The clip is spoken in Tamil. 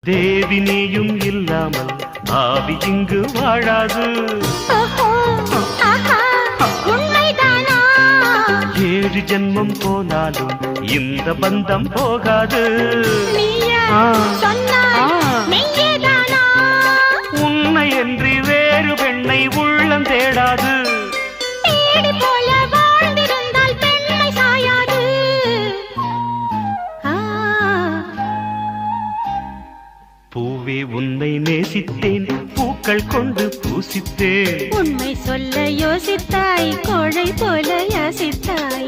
தேவி நீயும் இல்லாமல் ஆவி இங்கு வாழாது. ஏழு ஜென்மம் போனாலும் இந்த பந்தம் போகாது. உன்னை என்று வேறு பெண்ணை உள்ளம் தேடாது. பூவே உன்னை நேசித்தேன், பூக்கள் கொண்டு பூசித்தேன். உண்மை சொல்ல யோசித்தாய், கோழை போல யாசித்தாய்.